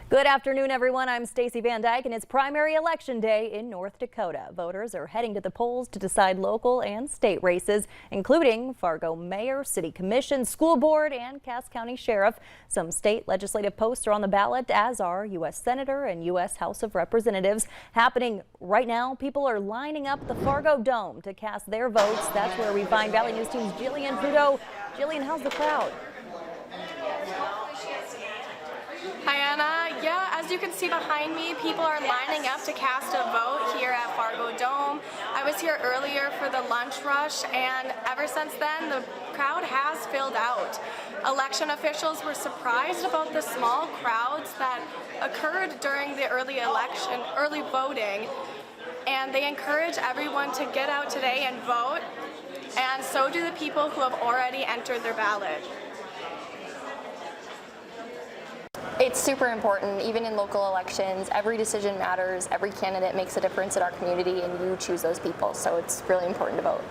Good afternoon, everyone. I'm Stacey Van Dyke, and it's primary election day in North Dakota. Voters are heading to the polls to decide local and state races, including Fargo Mayor, City Commission, School Board, and Cass County Sheriff. Some state legislative posts are on the ballot, as are U.S. Senator and U.S. House of Representatives. Happening right now, people are lining up the Fargo Dome to cast their votes. That's where we find Valley News Team's Jillian Trudeau. Jillian, how's the crowd? Hi, Anna. Yeah, as you can see behind me, people are lining up to cast a vote here at Fargo Dome. I was here earlier for the lunch rush, and ever since then, the crowd has filled out. Election officials were surprised about the small crowds that occurred during the early voting, and they encourage everyone to get out today and vote, and so do the people who have already entered their ballot. It's super important, even in local elections. Every decision matters, every candidate makes a difference in our community, and you choose those people, so it's really important to vote.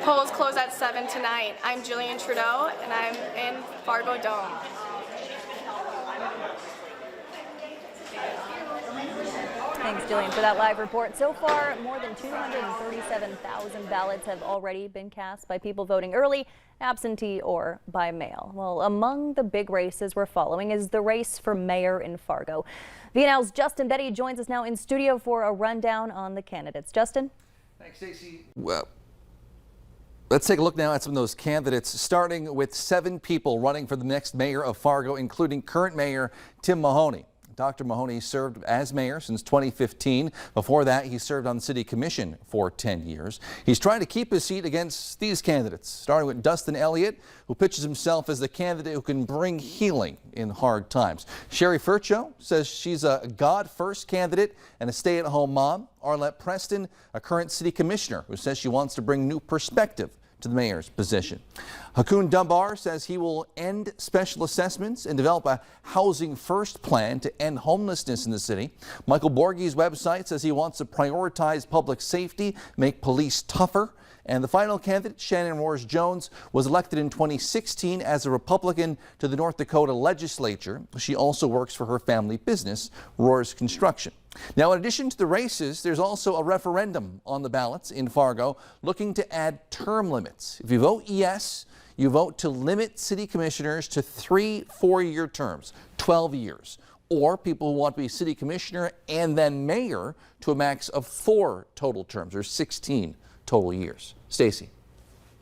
Polls close at 7 tonight. I'm Jillian Trudeau, and I'm in Fargo Dome. Thanks, Jillian, for that live report. So far, more than 237,000 ballots have already been cast by people voting early, absentee, or by mail. Well, among the big races we're following is the race for mayor in Fargo. VNL's Justin Betty joins us now in studio for a rundown on the candidates. Justin? Thanks, Stacey. Well, let's take a look now at some of those candidates, starting with 7 people running for the next mayor of Fargo, including current mayor Tim Mahoney. Dr. Mahoney served as mayor since 2015. Before that, he served on the city commission for 10 years. He's trying to keep his seat against these candidates, starting with Dustin Elliott, who pitches himself as the candidate who can bring healing in hard times. Sherry Furcho says she's a God-first candidate and a stay-at-home mom. Arlette Preston, a current city commissioner, who says she wants to bring new perspective to the mayor's position. Hakun Dunbar says he will end special assessments and develop a housing first plan to end homelessness in the city. Michael Borghi's website says he wants to prioritize public safety, make police tougher. And the final candidate, Shannon Roars-Jones, was elected in 2016 as a Republican to the North Dakota legislature. She also works for her family business, Roars Construction. Now, in addition to the races, there's also a referendum on the ballots in Fargo looking to add term limits. If you vote yes, you vote to limit city commissioners to 3 4-year terms, 12 years. Or people who want to be city commissioner and then mayor to a max of 4 total terms, or 16 total years. Stacey.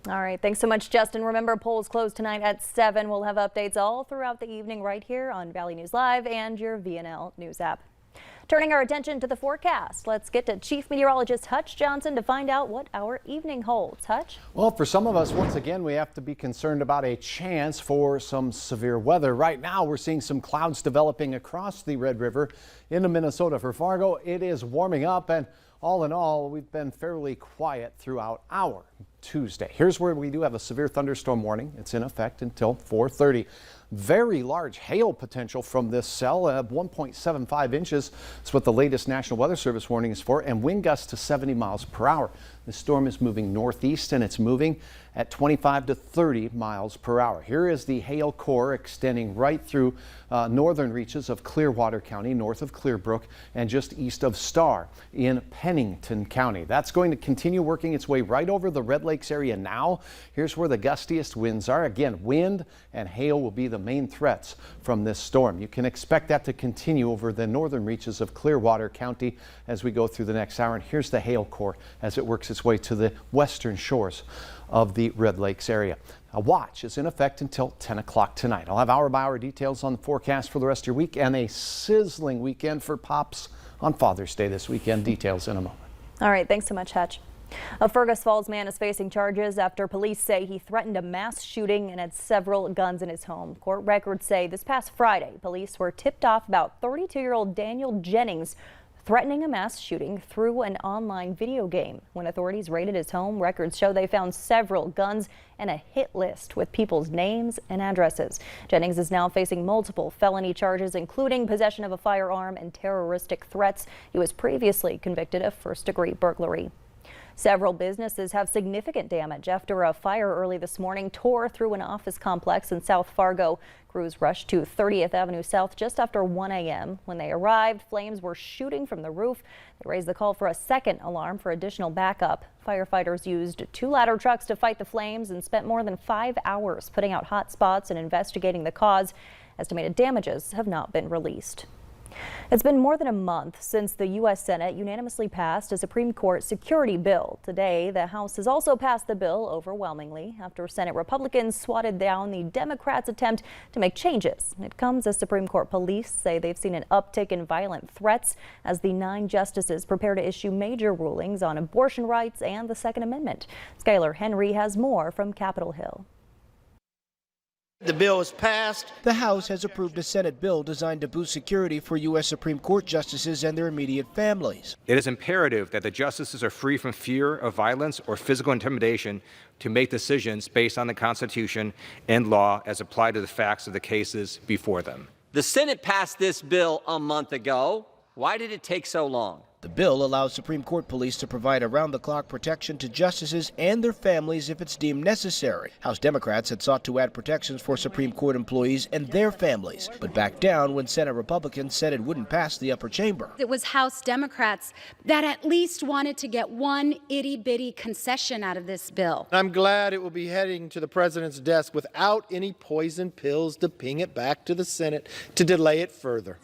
All right. Thanks so much, Justin. Remember, polls close tonight at 7. We'll have updates all throughout the evening right here on Valley News Live and your VNL News app. Turning our attention to the forecast, let's get to Chief Meteorologist Hutch Johnson to find out what our evening holds. Hutch? Well, for some of us, once again, we have to be concerned about a chance for some severe weather. Right now, we're seeing some clouds developing across the Red River into Minnesota. For Fargo, it is warming up, and all in all, we've been fairly quiet throughout our Tuesday. Here's where we do have a severe thunderstorm warning. It's in effect until 4:30. Very large hail potential from this cell, 1.75 inches. That's what the latest National Weather Service warning is for, and wind gusts to 70 miles per hour. The storm is moving northeast, and it's moving at 25 to 30 miles per hour. Here is the hail core extending right through northern reaches of Clearwater County, north of Clearbrook, and just east of Star in Pennington County. That's going to continue working its way right over the Red Lakes area now. Here's where the gustiest winds are. Again, wind and hail will be the main threats from this storm. You can expect that to continue over the northern reaches of Clearwater County as we go through the next hour. And here's the hail core as it works its way to the western shores of the Red Lakes area. A watch is in effect until 10 o'clock tonight. I'll have hour-by-hour details on the forecast for the rest of your week and a sizzling weekend for Pops on Father's Day this weekend. Details in a moment. All right. Thanks so much, Hutch. A Fergus Falls man is facing charges after police say he threatened a mass shooting and had several guns in his home. Court records say this past Friday, police were tipped off about 32-year-old Daniel Jennings threatening a mass shooting through an online video game. When authorities raided his home, records show they found several guns and a hit list with people's names and addresses. Jennings is now facing multiple felony charges, including possession of a firearm and terroristic threats. He was previously convicted of first-degree burglary. Several businesses have significant damage after a fire early this morning tore through an office complex in South Fargo. Crews rushed to 30th Avenue South just after 1 a.m. When they arrived, flames were shooting from the roof. They raised the call for a second alarm for additional backup. Firefighters used 2 ladder trucks to fight the flames and spent more than 5 hours putting out hot spots and investigating the cause. Estimated damages have not been released. It's been more than a month since the U.S. Senate unanimously passed a Supreme Court security bill. Today, the House has also passed the bill overwhelmingly after Senate Republicans swatted down the Democrats' attempt to make changes. It comes as Supreme Court police say they've seen an uptick in violent threats as the 9 justices prepare to issue major rulings on abortion rights and the Second Amendment. Skylar Henry has more from Capitol Hill. The bill is passed. The House has approved a Senate bill designed to boost security for U.S. Supreme Court justices and their immediate families. It is imperative that the justices are free from fear of violence or physical intimidation to make decisions based on the Constitution and law as applied to the facts of the cases before them. The Senate passed this bill a month ago. Why did it take so long? The bill allows Supreme Court police to provide around-the-clock protection to justices and their families if it's deemed necessary. House Democrats had sought to add protections for Supreme Court employees and their families, but backed down when Senate Republicans said it wouldn't pass the upper chamber. It was House Democrats that at least wanted to get one itty-bitty concession out of this bill. I'm glad it will be heading to the president's desk without any poison pills to ping it back to the Senate to delay it further.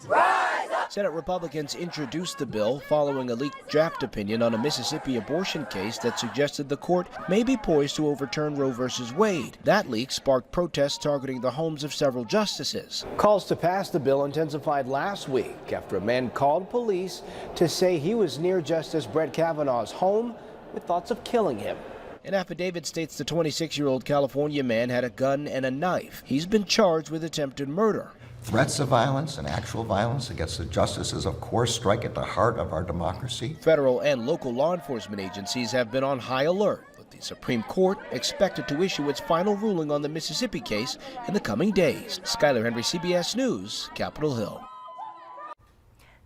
Senate Republicans introduced the bill following a leaked draft opinion on a Mississippi abortion case that suggested the court may be poised to overturn Roe v. Wade. That leak sparked protests targeting the homes of several justices. Calls to pass the bill intensified last week after a man called police to say he was near Justice Brett Kavanaugh's home with thoughts of killing him. An affidavit states the 26-year-old California man had a gun and a knife. He's been charged with attempted murder. Threats of violence and actual violence against the justices, of course, strike at the heart of our democracy. Federal and local law enforcement agencies have been on high alert, but the Supreme Court expected to issue its final ruling on the Mississippi case in the coming days. Skylar Henry, CBS News, Capitol Hill.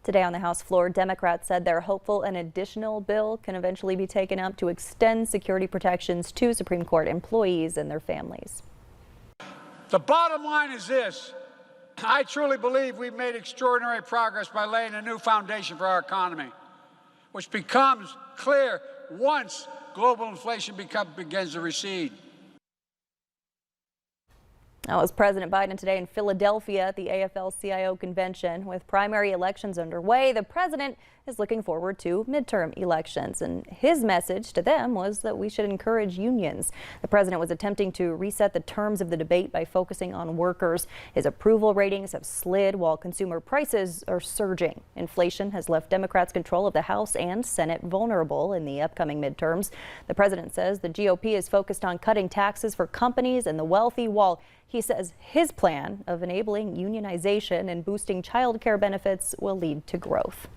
Today on the House floor, Democrats said they're hopeful an additional bill can eventually be taken up to extend security protections to Supreme Court employees and their families. The bottom line is this. I truly believe we've made extraordinary progress by laying a new foundation for our economy, which becomes clear once global inflation begins to recede. That was President Biden today in Philadelphia at the AFL-CIO convention. With primary elections underway, the president is looking forward to midterm elections, and his message to them was that we should encourage unions. The president was attempting to reset the terms of the debate by focusing on workers. His approval ratings have slid while consumer prices are surging. Inflation has left Democrats' control of the House and Senate vulnerable in the upcoming midterms. The president says the GOP is focused on cutting taxes for companies and the wealthy, while he says his plan of enabling unionization and boosting child care benefits will lead to growth.